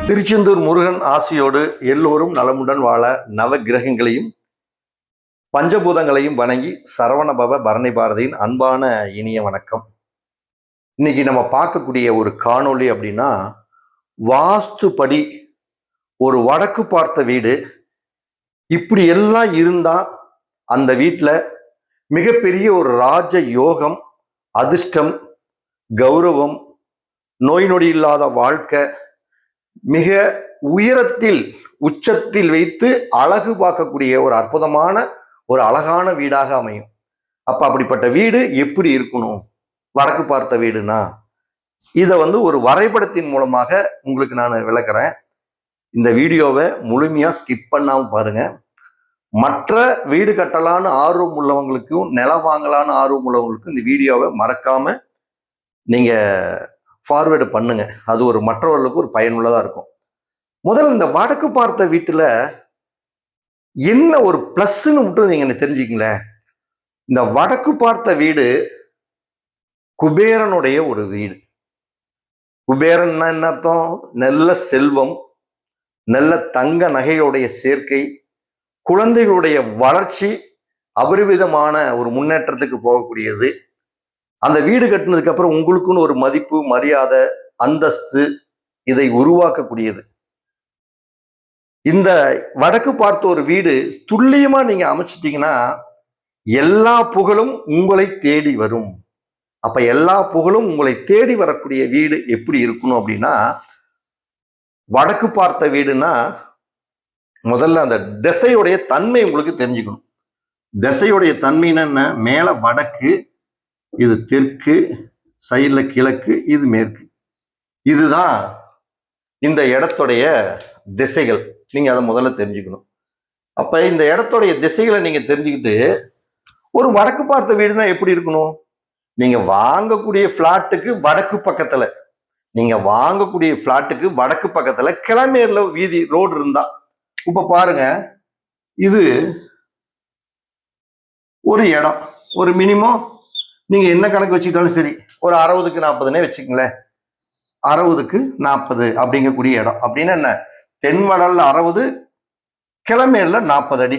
திருச்செந்தூர் முருகன் ஆசியோடு எல்லோரும் நலமுடன் வாழ நவ கிரகங்களையும் பஞ்சபூதங்களையும் வணங்கி சரவணபவ பரணி பாரதியின் அன்பான இனிய வணக்கம். இன்னைக்கு நம்ம பார்க்கக்கூடிய ஒரு காணொளி அப்படின்னா, வாஸ்துபடி ஒரு வடக்கு பார்த்த வீடு இப்படி எல்லாம் இருந்தா அந்த வீட்டில் மிகப்பெரிய ஒரு ராஜ யோகம், அதிர்ஷ்டம், கௌரவம், நோய் நொடி இல்லாத வாழ்க்கை, மிக உயரத்தில் உச்சத்தில் வைத்து அழகு பார்க்கக்கூடிய ஒரு அற்புதமான ஒரு அழகான வீடாக அமையும். அப்ப அப்படிப்பட்ட வீடு எப்படி இருக்கணும்? வடக்கு பார்த்த வீடுனா இதை ஒரு வரைபடத்தின் மூலமாக உங்களுக்கு நான் விளக்குறேன். இந்த வீடியோவை முழுமையா ஸ்கிப் பண்ணாம பாருங்க. மற்ற வீடு கட்டலான்னு ஆர்வம் உள்ளவங்களுக்கும் நிலம் வாங்கலான்னு ஆர்வம் உள்ளவங்களுக்கும் இந்த வீடியோவை மறக்காம நீங்க ஃபார்வேர்டு பண்ணுங்க. அது ஒரு மற்றவர்களுக்கு ஒரு பயனுள்ளதா இருக்கும். முதல்ல இந்த வடக்கு பார்த்த வீட்டுல என்ன ஒரு பிளஸ்ன்னு மட்டும் நீங்க தெரிஞ்சுக்கங்களேன். இந்த வடக்கு பார்த்த வீடு குபேரனுடைய ஒரு வீடு. குபேரன்னா என்ன அர்த்தம்? நல்ல செல்வம், நல்ல தங்க நகைகளுடைய சேர்க்கை, குழந்தைகளுடைய வளர்ச்சி, அபரிவிதமான ஒரு முன்னேற்றத்துக்கு போகக்கூடியது. அந்த வீடு கட்டினதுக்கு அப்புறம் உங்களுக்குன்னு ஒரு மதிப்பு, மரியாதை, அந்தஸ்து இதை உருவாக்கக்கூடியது. இந்த வடக்கு பார்த்த ஒரு வீடு துல்லியமா நீங்க அமைச்சிட்டீங்கன்னா எல்லா புகழும் உங்களை தேடி வரும். அப்ப எல்லா புகழும் உங்களை தேடி வரக்கூடிய வீடு எப்படி இருக்கணும் அப்படின்னா, வடக்கு பார்த்த வீடுனா முதல்ல அந்த திசையுடைய தன்மை உங்களுக்கு தெரிஞ்சுக்கணும். திசையுடைய தன்மைன்னா என்ன? மேல வடக்கு, இது தெற்கு, சைடுல கிழக்கு, இது மேற்கு. இதுதான் இந்த இடத்துடைய திசைகள். நீங்க அதை முதல்ல தெரிஞ்சுக்கணும். அப்ப இந்த இடத்துடைய திசைகளை நீங்க தெரிஞ்சுக்கிட்டு ஒரு வடக்கு பார்த்த வீடுனா எப்படி இருக்கணும்? நீங்க வாங்கக்கூடிய பிளாட்டுக்கு வடக்கு பக்கத்துல, கிளமேர்ல வீதி ரோடு இருந்தா, இப்ப பாருங்க, இது ஒரு இடம், ஒரு மினிமம் நீங்க என்ன கணக்கு வச்சுக்கிட்டாலும் சரி, ஒரு 60க்கு 40னே வச்சுக்கங்களேன். 60க்கு 40 அப்படிங்கக்கூடிய இடம் அப்படின்னா என்ன? தென்வடல்ல 60, கிளமேர்ல 40 அடி,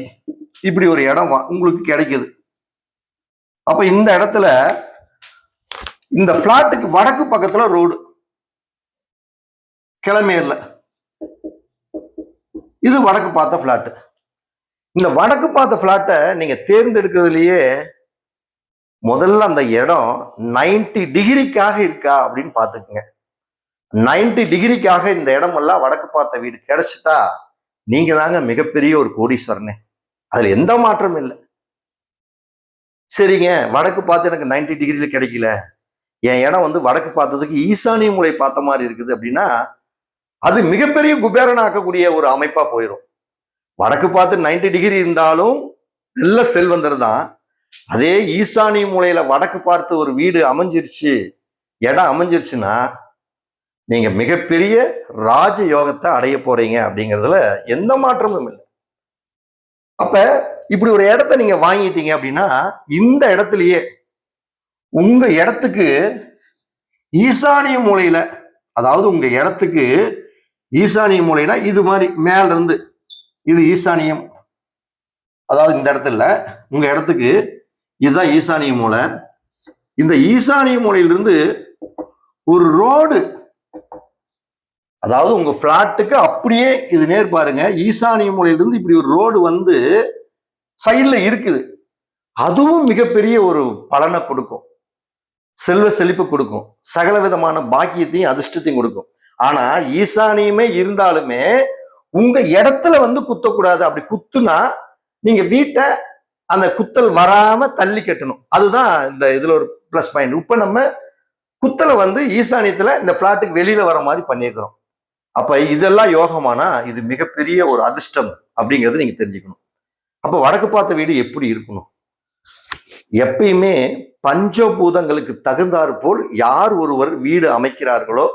இப்படி ஒரு இடம் உங்களுக்கு கிடைக்குது. அப்ப இந்த இடத்துல இந்த பிளாட்டுக்கு வடக்கு பக்கத்துல ரோடு, கிளமேர்ல, இது வடக்கு பார்த்த பிளாட். இந்த வடக்கு பார்த்த பிளாட்டை நீங்க தேர்ந்தெடுக்கிறதுலயே முதல்ல அந்த இடம் 90 டிகிரிக்காக இருக்கா அப்படின்னு பாத்துக்குங்க. 90 டிகிரிக்காக இந்த இடமெல்லாம் வடக்கு பார்த்த வீடு கிடைச்சிட்டா நீங்க தாங்க மிகப்பெரிய ஒரு கோடீஸ்வரனே. அதுல எந்த மாற்றமும் இல்லை. சரிங்க, வடக்கு பார்த்து எனக்கு 90 டிகிரியில கிடைக்கல, என் இடம் வடக்கு பார்த்ததுக்கு ஈசானிய மூலை பார்த்த மாதிரி இருக்குது அப்படின்னா அது மிகப்பெரிய குபேரன் ஆக்கக்கூடிய ஒரு அமைப்பா போயிடும். வடக்கு பார்த்து 90 டிகிரி இருந்தாலும் நல்ல செல்வந்தர் தான். அதே ஈசானிய மூலையில வடக்கு பார்த்து ஒரு வீடு அமைஞ்சிருச்சு, இடம் அமைஞ்சிருச்சுன்னா நீங்க மிகப்பெரிய ராஜ யோகத்தை அடைய போறீங்க அப்படிங்கிறதுல எந்த மாற்றமும் இல்லை. அப்ப இப்படி ஒரு இடத்த நீங்க வாங்கிட்டீங்க அப்படின்னா இந்த இடத்துலயே உங்க இடத்துக்கு ஈசானிய மூலையில, அதாவது உங்க இடத்துக்கு ஈசானிய மூலைனா இது மாதிரி மேல இருந்து, இது ஈசானியம், அதாவது இந்த இடத்துல உங்க இடத்துக்கு இதுதான் ஈசானிய மூலை. இந்த ஈசானிய மூலையிலிருந்து ஒரு ரோடு, அதாவது உங்க பிளாட்டுக்கு அப்படியே இது நேர் பாருங்க, ஈசானிய மூலையிலிருந்து இப்படி ஒரு ரோடு சைட்ல இருக்குது. அதுவும் மிகப்பெரிய ஒரு பலனை கொடுக்கும், செல்வ செழிப்பு கொடுக்கும், சகல விதமான பாக்கியத்தையும் அதிர்ஷ்டத்தையும் கொடுக்கும். ஆனா ஈசானியமே இருந்தாலுமே உங்க இடத்துல குத்தக்கூடாது. அப்படி குத்துனா நீங்க வீட்டை அந்த குத்தல் வராம தள்ளி கட்டணும். அதுதான் இந்த இதுல ஒரு பிளஸ் பாயிண்ட். இப்ப நம்ம குத்தலை ஈசானியத்துல இந்த பிளாட்டுக்கு வெளியில வர மாதிரி பண்ணியிருக்கிறோம். அப்ப இதெல்லாம் யோகமானா இது மிகப்பெரிய ஒரு அதிர்ஷ்டம் அப்படிங்கிறது நீங்க தெரிஞ்சுக்கணும். அப்ப வடக்கு பார்த்த வீடு எப்படி இருக்கணும்? எப்பயுமே பஞ்சபூதங்களுக்கு தகுந்தாற் போல் யார் ஒருவர் வீடு அமைக்கிறார்களோ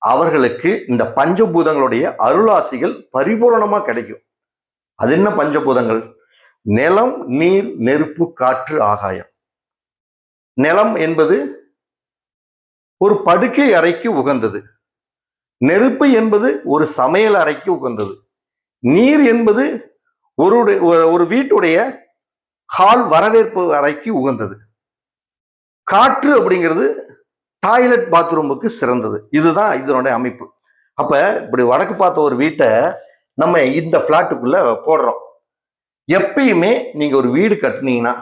அவர்களுக்கு இந்த பஞ்சபூதங்களுடைய அருளாசிகள் பரிபூரணமா கிடைக்கும். அது என்ன பஞ்சபூதங்கள்? நிலம், நீர், நெருப்பு, காற்று, ஆகாயம். நிலம் என்பது ஒரு படுக்கை அறைக்கு உகந்தது. நெருப்பு என்பது ஒரு சமையல் அறைக்கு உகந்தது. நீர் என்பது ஒரு வீட்டுடைய ஹால் வரவேற்பு அறைக்கு உகந்தது. காற்று அப்படிங்கிறது டாய்லெட் பாத்ரூமுக்கு சிறந்தது. இதுதான் இதனுடைய அமைப்பு. அப்ப இப்படி வடக்கு பார்த்த ஒரு வீட்டை நம்ம இந்த பிளாட்டுக்குள்ள போடுறோம். எப்பயுமே நீங்க ஒரு வீடு கட்டுனீங்கன்னா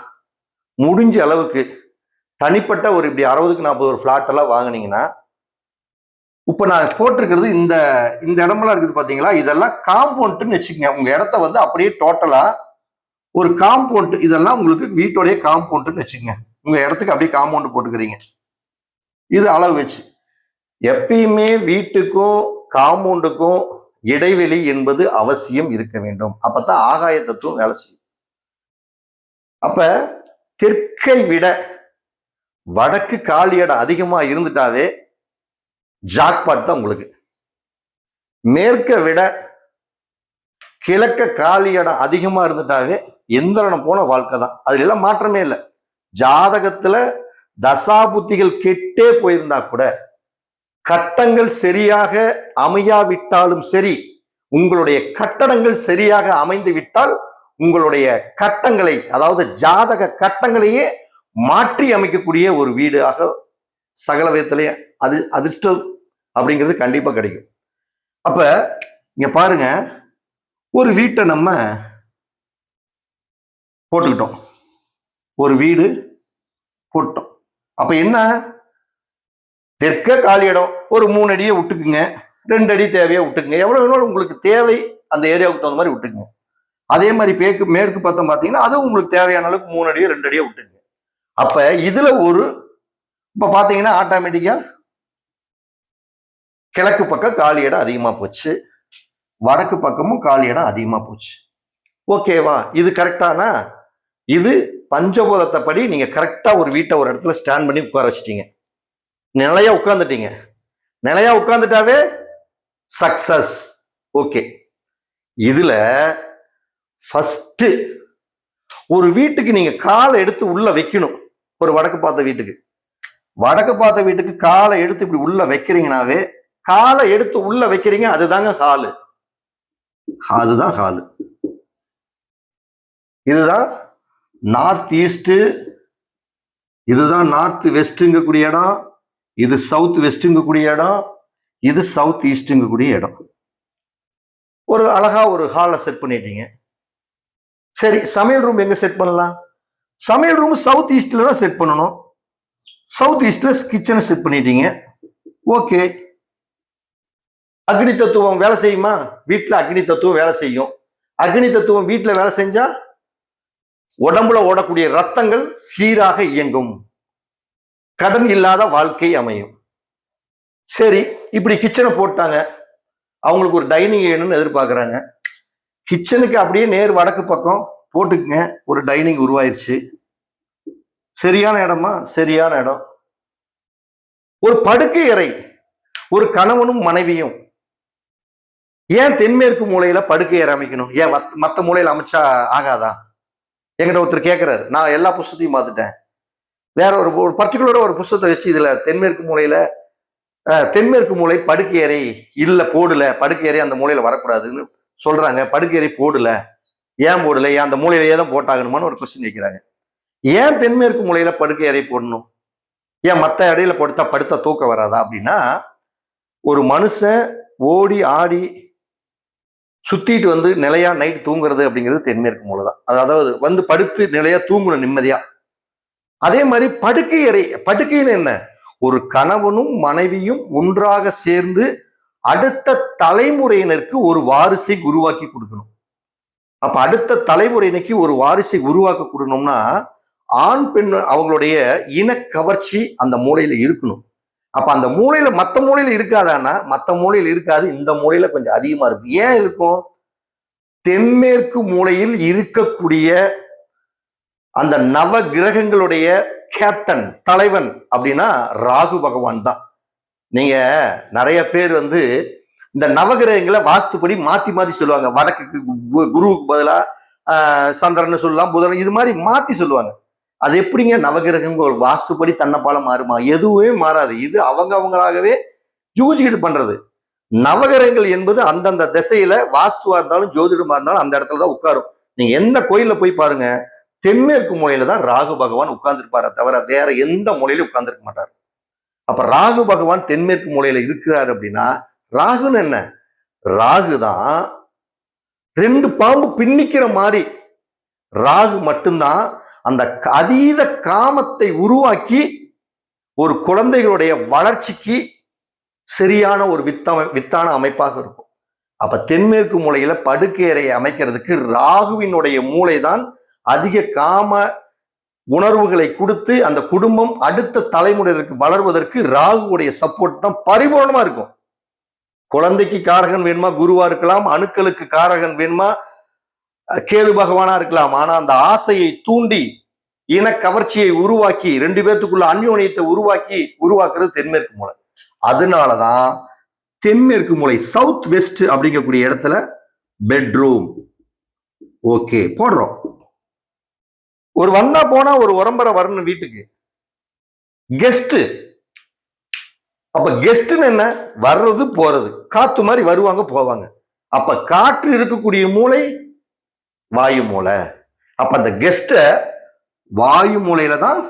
முடிஞ்ச அளவுக்கு தனிப்பட்ட ஒரு இப்படி 60க்கு 40 ஒரு பிளாட் எல்லாம் வாங்கினீங்கன்னா, இப்ப நான் போட்டிருக்கிறது இந்த இந்த இடமெல்லாம் இருக்குது பாத்தீங்களா, இதெல்லாம் காம்பவுண்ட்னு வச்சுக்கோங்க. உங்க இடத்த வந்து அப்படியே டோட்டலா ஒரு காம்பவுண்ட், இதெல்லாம் உங்களுக்கு வீட்டுடைய காம்பவுண்ட்னு வச்சுக்கோங்க. உங்க இடத்துக்கு அப்படியே காம்பவுண்ட் போட்டுக்கிறீங்க. இது அளவு வச்சு எப்பயுமே வீட்டுக்கும் காம்பவுண்டுக்கும் இடைவெளி என்பது அவசியம் இருக்க வேண்டும். அப்பதான் ஆகாய தத்துவம் வேலை செய்யும். அப்ப தெற்கை விட வடக்கு காலி இடம் அதிகமா இருந்துட்டாவே ஜாக்பாட் தான் உங்களுக்கு. மேற்க விட கிழக்க காலி இடம் அதிகமா இருந்துட்டாவே எந்திரனம் போன வாழ்க்கை தான். அதுல எல்லாம் மாற்றமே இல்லை. ஜாதகத்துல தசாபுத்திகள் கெட்டே போயிருந்தா கூட கட்டங்கள் சரியாக அமையாவிட்டாலும் சரி, உங்களுடைய கட்டடங்கள் சரியாக அமைந்து விட்டால் உங்களுடைய கட்டங்களை, அதாவது ஜாதக கட்டங்களையே மாற்றி அமைக்கக்கூடிய ஒரு வீடாக சகல விதத்திலே அது அதிர்ஷ்டம் அப்படிங்கிறது கண்டிப்பா கிடைக்கும். அப்ப இங்க பாருங்க, ஒரு வீட்டை நம்ம போட்டுக்கிட்டோம், ஒரு வீடு போட்டோம். அப்ப என்ன, தெற்க காலி இடம் ஒரு 3 அடியை விட்டுக்குங்க, 2 அடி தேவையா விட்டுக்குங்க, எவ்வளவு வேணாலும் உங்களுக்கு தேவை அந்த ஏரியாவுக்கு தகுந்த மாதிரி விட்டுக்குங்க. அதே மாதிரி மேற்கு பக்கம் பார்த்தீங்கன்னா அதுவும் உங்களுக்கு தேவையான அளவுக்கு 3 அடியோ 2 அடியோ விட்டுக்குங்க. அப்ப இதுல இப்ப பாத்தீங்கன்னா ஆட்டோமேட்டிக்கா கிழக்கு பக்கம் காலி இடம் அதிகமா போச்சு, வடக்கு பக்கமும் காலி இடம் அதிகமா போச்சு. ஓகேவா? இது கரெக்டானா? இது பஞ்சபூதத்தை படி நீங்க கரெக்டா ஒரு வீட்டை ஒரு இடத்துல ஸ்டாண்ட் பண்ணி உட்கார வச்சிட்டீங்க, நிலையா உட்கார்ந்துட்டீங்க. நிலையா உட்கார்ந்துட்டாவே சக்சஸ். ஓகே, இதுல ஃபர்ஸ்ட் ஒரு வீட்டுக்கு நீங்க காலை எடுத்து உள்ள வைக்கணும். ஒரு வடக்கு பார்த்த வீட்டுக்கு காலை எடுத்து இப்படி உள்ள வைக்கிறீங்கனாவே, காலை எடுத்து உள்ள வைக்கிறீங்க, அதுதாங்க ஹாலு. அதுதான் ஹாலு. இதுதான் நார்த் ஈஸ்ட், இதுதான் நார்த் வெஸ்ட்ங்கக்கூடிய இடம், இது சவுத் வெஸ்ட்ங்கக்கூடிய இடம், இது சவுத் ஈஸ்ட்ங்கக்கூடிய இடம். ஒரு அழகா ஒரு ஹாலை செட் பண்ணிட்டீங்க. சரி, சமையல் ரூம் எங்க செட் பண்ணலாம்? சமையல் ரூம் சவுத் ஈஸ்ட்ல தான் செட் பண்ணணும். சவுத் ஈஸ்ட்ல கிச்சனை செட் பண்ணிட்டீங்க. ஓகே, அக்னி தத்துவம் வேலை செய்யுமா? வீட்டுல அக்னி தத்துவம் வேலை செய்யும். அக்னி தத்துவம் வீட்டுல வேலை செஞ்சா உடம்புல ஓடக்கூடிய ரத்தங்கள் சீராக இயங்கும், கடன் இல்லாத வாழ்க்கை அமையும். சரி, இப்படி கிச்சனை போட்டாங்க, அவங்களுக்கு ஒரு டைனிங் வேணும்னு எதிர்பார்க்கறாங்க. கிச்சனுக்கு அப்படியே நேர் வடக்கு பக்கம் போட்டுக்குங்க, ஒரு டைனிங் உருவாயிருச்சு. சரியான இடமா? சரியான இடம். ஒரு படுக்கை அறை, ஒரு கணவனும் மனைவியும். ஏன் தென்மேற்கு மூலையில படுக்கை அறை அமைக்கணும்? ஏன் மத்த மூலையில அமைச்சா ஆகாதா? என்கிட்ட ஒருத்தர் கேட்கிறாரு. நான் எல்லா புஸ்தத்தையும் பார்த்துட்டேன், வேற ஒரு பர்டிகுலரா ஒரு புஸ்தத்தை வச்சு இதுல தென்மேற்கு மூலை படுக்கை அறை இல்ல, போடல, படுக்கை அறை அந்த மூலையில வரக்கூடாதுன்னு சொல்றாங்க. படுக்கை அறை போடல, ஏன் போடல? ஏன் அந்த மூலையிலேயே தான் போட்டாகணுமான்னு ஒரு கொஸ்டின் வைக்கிறாங்க. ஏன் தென்மேற்கு மூலையில படுக்கை அறை போடணும்? ஏன் மற்ற இடையில படுத்தா தூக்கம் வராதா? அப்படின்னா, ஒரு மனுஷன் ஓடி ஆடி சுத்திட்டு வந்து நிலையா நைட் தூங்குறது அப்படிங்கிறது தென்மேற்கு மூலை தான். அதாவது வந்து படுத்து நிலையா தூங்கணும் நிம்மதியா. அதே மாதிரி படுக்கை அறை, படுக்கைன்னு என்ன? ஒரு கணவனும் மனைவியும் ஒன்றாக சேர்ந்து அடுத்த தலைமுறையினருக்கு ஒரு வாரிசை உருவாக்கி கொடுக்கணும். அப்ப அடுத்த தலைமுறையினருக்கு ஒரு வாரிசை உருவாக்க கொடுக்கணும்னா ஆண் பெண் அவங்களுடைய இன கவர்ச்சி அந்த மூலையில இருக்கணும். அப்ப அந்த மூலையில மத்த மூலையில இருக்காதானா? மத்த மூலையில இருக்காது, இந்த மூலையில கொஞ்சம் அதிகமா இருக்கும். ஏன் இருக்கும்? தென்மேற்கு மூலையில் இருக்கக்கூடிய அந்த நவ கிரகங்களுடைய கேப்டன், தலைவன் அப்படின்னா ராகு பகவான் தான். நீங்க நிறைய பேர் வந்து இந்த நவகிரகங்களை வாஸ்துப்படி மாத்தி மாத்தி சொல்லுவாங்க. வடக்குக்கு குருவுக்கு பதிலா சந்திரன் சொல்லலாம், புதன், இது மாதிரி மாத்தி சொல்லுவாங்க. அது எப்படிங்க நவகிரகங்கள் ஒரு வாஸ்துப்படி தன்னைப்பால மாறுமா? எதுவுமே மாறாது. இது அவங்களாகவே யூஜிக்கிட்டு பண்றது. நவகிரகங்கள் என்பது அந்தந்த திசையில வாஸ்துவா இருந்தாலும் ஜோதிடமா இருந்தாலும் அந்த இடத்துல தான் உட்காரும். நீங்க எந்த கோயில்ல போய் பாருங்க, தென்மேற்கு மூலையில தான் ராகு பகவான் உட்கார்ந்துருப்பாரு தவிர வேற எந்த மூலையிலும் உட்கார்ந்துருக்க மாட்டார். அப்ப ராகு பகவான் தென்மேற்கு மூலையில இருக்கிறாரு அப்படின்னா, ராகுன்னு என்ன? ராகு தான் 2 பாம்பு பின்னிக்கிற மாதிரி. ராகு மட்டும்தான் அந்த அதீத காமத்தை உருவாக்கி ஒரு குழந்தைகளுடைய வளர்ச்சிக்கு சரியான ஒரு வித்தான அமைப்பாக இருக்கும். அப்ப தென்மேற்கு மூலையில படுக்கை அறையை அமைக்கிறதுக்கு ராகுவினுடைய மூளைதான் அதிக காம உணர்வுகளை கொடுத்து அந்த குடும்பம் அடுத்த தலைமுறைக்கு வளர்வதற்கு ராகுவுடைய சப்போர்ட் தான் பரிபூர்ணமா இருக்கும். குழந்தைக்கு காரகன் வேணுமா குருவா இருக்கலாம், அணுக்களுக்கு காரகன் வேணுமா கேது பகவானா இருக்கலாம். ஆனா அந்த ஆசையை தூண்டி இன கவர்ச்சியை உருவாக்கி 2 பேர்த்துக்குள்ள அந்யோன்யத்தை உருவாக்குறது தென்மேற்கு மூலை. அதனாலதான் தென்மேற்கு மூலை சவுத் வெஸ்ட் அப்படிங்கக்கூடிய இடத்துல பெட்ரூம் ஓகே போடுறோம். ஒரு வந்தா போனா ஒரு உரம்பரை வரணும் வீட்டுக்கு. கெஸ்ட், அப்ப கெஸ்ட்னு என்ன? வர்றது போறது, காத்து மாதிரி வருவாங்க போவாங்க. அப்ப காற்று இருக்கக்கூடிய மூளை வாயு மூலை. அப்ப அந்த கெஸ்ட வாயு மூலையில தான்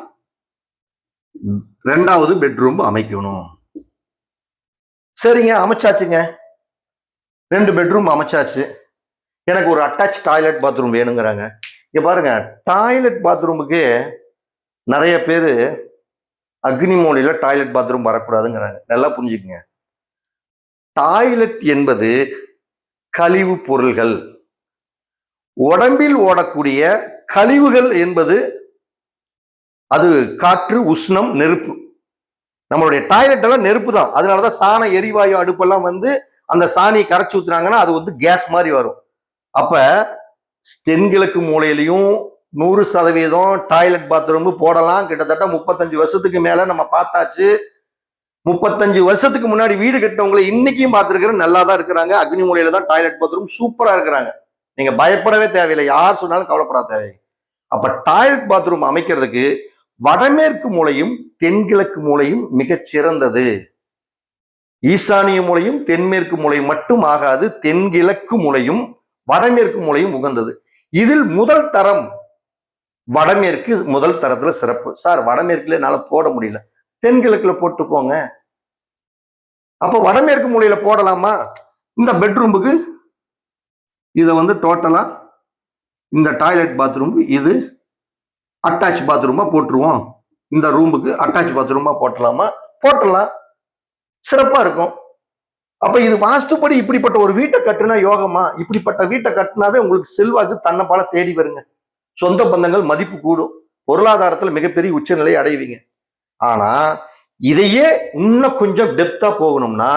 2வது பெட்ரூம் அமைக்கணும். சரிங்க, அமைச்சாச்சுங்க. 2 பெட்ரூம் அமைச்சாச்சு. எனக்கு ஒரு அட்டாச் டாய்லெட் பாத்ரூம் வேணுங்கிறாங்க. இங்க பாருங்க, டாய்லெட் பாத்ரூமுக்கு நிறைய பேர் அக்னி மூலையில டாய்லெட் பாத்ரூம் வரக்கூடாதுங்கிறாங்க. நல்லா புரிஞ்சுக்கங்க. டாய்லெட் என்பது கழிவு பொருள்கள், உடம்பில் ஓடக்கூடிய கழிவுகள் என்பது அது காற்று, உஷ்ணம், நெருப்பு. நம்மளுடைய டாய்லெட் எல்லாம் நெருப்பு தான். அதனாலதான் சாண எரிவாயு அடுப்பெல்லாம் அந்த சாணியை கரைச்சி ஊத்துனாங்கன்னா அது கேஸ் மாதிரி வரும். அப்ப தென்கிழக்கு மூலையிலையும் 100% டாய்லெட் பாத்ரூம் போடலாம். கிட்டத்தட்ட 35 வருஷத்துக்கு மேல நம்ம பார்த்தாச்சு. 35 வருஷத்துக்கு முன்னாடி வீடு கட்டினவங்களை இன்னைக்கும் பார்த்துருக்கிறேன், நல்லா தான் இருக்கிறாங்க. அக்னி மூலையில தான் டாய்லெட் பாத்ரூம் சூப்பரா இருக்கிறாங்க. நீங்க பயப்படவே தேவையில்லை, யார் சொன்னாலும் கவலைப்படாத தேவை. அப்ப டாய்லெட் பாத்ரூம் அமைக்கிறதுக்கு வடமேற்கு மூலையும் தென்கிழக்கு மூலையும் மிகச் சிறந்தது. ஈசானிய மூலையும் தென்மேற்கு மூலை மட்டும் ஆகாது, தென்கிழக்கு மூலையும் வடமேற்கு மூலையும் உகந்தது. இதில் முதல் தரம் வடமேற்கு முதல் தரத்துல சிறப்பு. சார் வடமேற்குல என்னால போட முடியல, தென்கிழக்குல போட்டு போங்க. அப்ப வடமேற்கு மூலையில போடலாமா? இந்த பெட்ரூமுக்கு இதை டோட்டலா இந்த டாய்லெட் பாத்ரூம் இது அட்டாச் பாத்ரூமா போட்டுருவோம். இந்த ரூமுக்கு அட்டாச் பாத்ரூமா போட்டலாமா? போட்டலாம், சிறப்பா இருக்கும். அப்ப இது வாஸ்துப்படி இப்படிப்பட்ட ஒரு வீட்டை கட்டுனா யோகமா? இப்படிப்பட்ட வீட்டை கட்டினாவே உங்களுக்கு செல்வாக்கு தன்னைப்பால தேடி வருங்க. சொந்த பந்தங்கள் மதிப்பு கூடும், பொருளாதாரத்துல மிகப்பெரிய உச்சநிலை அடைவீங்க. ஆனா இதையே இன்னும் கொஞ்சம் டெப்தா போகணும்னா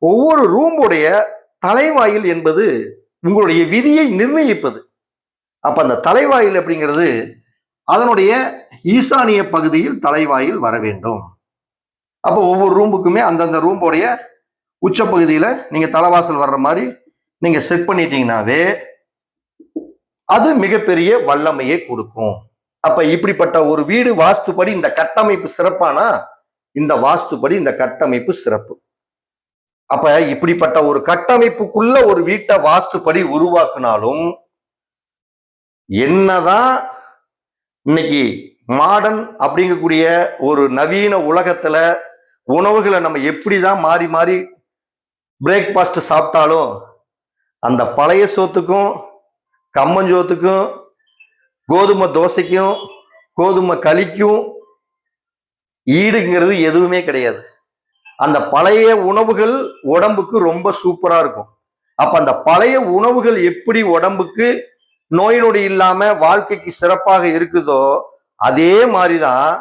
ஒவ்வொரு ரூமுடைய தலைவாயில் என்பது உங்களுடைய விதியை நிர்ணயிப்பது. அப்ப அந்த தலைவாயில் அப்படிங்கிறது அதனுடைய ஈசானிய பகுதியில் தலைவாயில் வர வேண்டும். அப்ப ஒவ்வொரு ரூமுக்குமே அந்தந்த ரூமுடைய உச்ச பகுதியில நீங்க தலைவாசல் வர்ற மாதிரி நீங்க செட் பண்ணிட்டீங்கன்னாவே அது மிகப்பெரிய வல்லமையை கொடுக்கும். அப்ப இப்படிப்பட்ட ஒரு வீடு வாஸ்துப்படி இந்த கட்டமைப்பு சிறப்பானா இந்த வாஸ்துப்படி இந்த கட்டமைப்பு சிறப்பு. அப்ப இப்படிப்பட்ட ஒரு கட்டமைப்புக்குள்ள ஒரு வீட்டை வாஸ்துப்படி உருவாக்குனாலும் என்னதான் இன்னைக்கு மாடர்ன் அப்படிங்கக்கூடிய ஒரு நவீன உலகத்துல உணவுகளை நம்ம எப்படிதான் மாறி மாறி பிரேக்பாஸ்ட் சாப்பிட்டாலும் அந்த பழைய சோத்துக்கும் கம்மஞ்சோத்துக்கும் கோதுமை தோசைக்கும் கோதுமை களிக்கும் ஈடுங்கிறது எதுவுமே கிடையாது. அந்த பழைய உணவுகள் உடம்புக்கு ரொம்ப சூப்பரா இருக்கும். அப்ப அந்த பழைய உணவுகள் எப்படி உடம்புக்கு நோய் நொடி இல்லாம வாழ்க்கைக்கு சிறப்பாக இருக்குதோ அதே மாதிரிதான்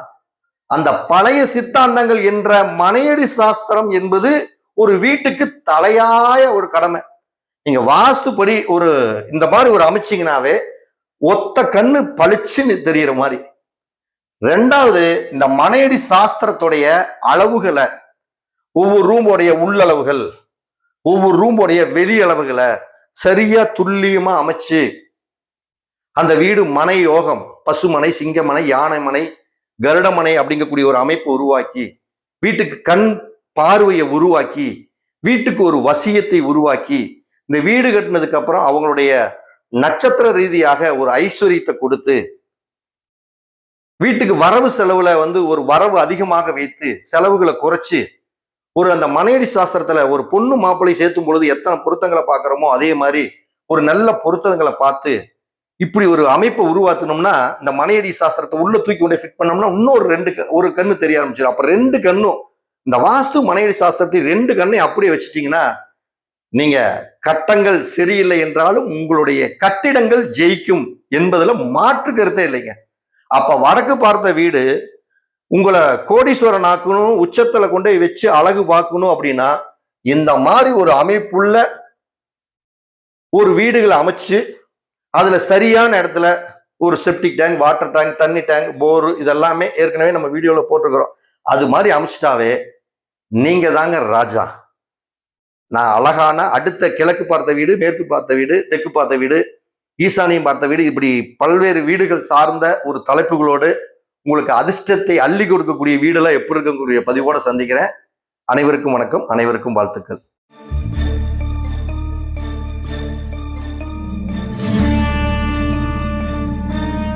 அந்த பழைய சித்தாந்தங்கள் என்ற மனையடி சாஸ்திரம் என்பது ஒரு வீட்டுக்கு தலையாய ஒரு கடமை. நீங்க வாஸ்துப்படி ஒரு இந்த மாதிரி ஒரு அமைச்சிங்கனாவே ஒத்த கண்ணு பளிச்சுன்னு தெரிகிற மாதிரி. 2வது இந்த மனையடி சாஸ்திரத்துடைய அளவுகளை ஒவ்வொரு ரூமோடைய உள்ளளவுகள் ஒவ்வொரு ரூமோடைய வெளி அளவுகளை சரியா துல்லியமா அமைச்சு அந்த வீடு மனை யோகம், பசுமனை, சிங்கமனை, யானைமனை, கருடமனை அப்படிங்கக்கூடிய ஒரு அமைப்பு உருவாக்கி வீட்டுக்கு கண் பார்வையை உருவாக்கி வீட்டுக்கு ஒரு வசியத்தை உருவாக்கி இந்த வீடு கட்டினதுக்கு அப்புறம் அவங்களுடைய நட்சத்திர ரீதியாக ஒரு ஐஸ்வர்யத்தை கொடுத்து வீட்டுக்கு வரவு செலவுல ஒரு வரவு அதிகமாக வைத்து செலவுகளை குறைச்சு ஒரு அந்த மனையடி சாஸ்திரத்துல ஒரு பொண்ணு மாப்பிள்ளை சேர்த்தும் பொழுது எத்தனை பொருத்தங்களை பார்க்கிறோமோ அதே மாதிரி ஒரு நல்ல பொருத்தங்களை பார்த்து இப்படி ஒரு அமைப்பை உருவாக்கணும்னா இந்த மனையடி சாஸ்திரத்தை உள்ள தூக்கி கொண்டு ஃபிட் பண்ணோம்னா இன்னொரு ஒரு கண்ணு தெரிய ஆரம்பிச்சிடும். அப்ப 2 கண்ணும் இந்த வாஸ்து மனையடி சாஸ்திரத்தை 2 கண்ணையும் அப்படியே வச்சுட்டீங்கன்னா நீங்க கட்டங்கள் சரியில்லை என்றாலும் உங்களுடைய கட்டிடங்கள் ஜெயிக்கும் என்பதுல மாற்று கருத்தே இல்லைங்க. அப்ப வடக்கு பார்த்த வீடு உங்களை கோடீஸ்வரன் ஆக்கணும், உச்சத்துல கொண்டு வச்சு அழகு பார்க்கணும் அப்படின்னா இந்த மாதிரி ஒரு அமைப்புள்ள ஒரு வீடுகளை அமைச்சு அதுல சரியான இடத்துல ஒரு செப்டிக் டேங்க், வாட்டர் டேங்க், தண்ணி டேங்க், போரு இதெல்லாமே ஏற்கனவே நம்ம வீடியோல போட்டிருக்கிறோம். அது மாதிரி அமைச்சிட்டாவே நீங்க தாங்க ராஜா. நான் அழகான அடுத்த கிழக்கு பார்த்த வீடு, மேற்கு பார்த்த வீடு, தெற்கு பார்த்த வீடு, ஈசானியம் பார்த்த வீடு, இப்படி பல்வேறு வீடுகள் சார்ந்த ஒரு தலைப்புகளோடு உங்களுக்கு அதிர்ஷ்டத்தை அள்ளி கொடுக்கக்கூடிய வீடெல்லாம் எப்படி இருக்கக்கூடிய பதிவோட சந்திக்கிறேன். அனைவருக்கும் வணக்கம், அனைவருக்கும் வாழ்த்துக்கள்.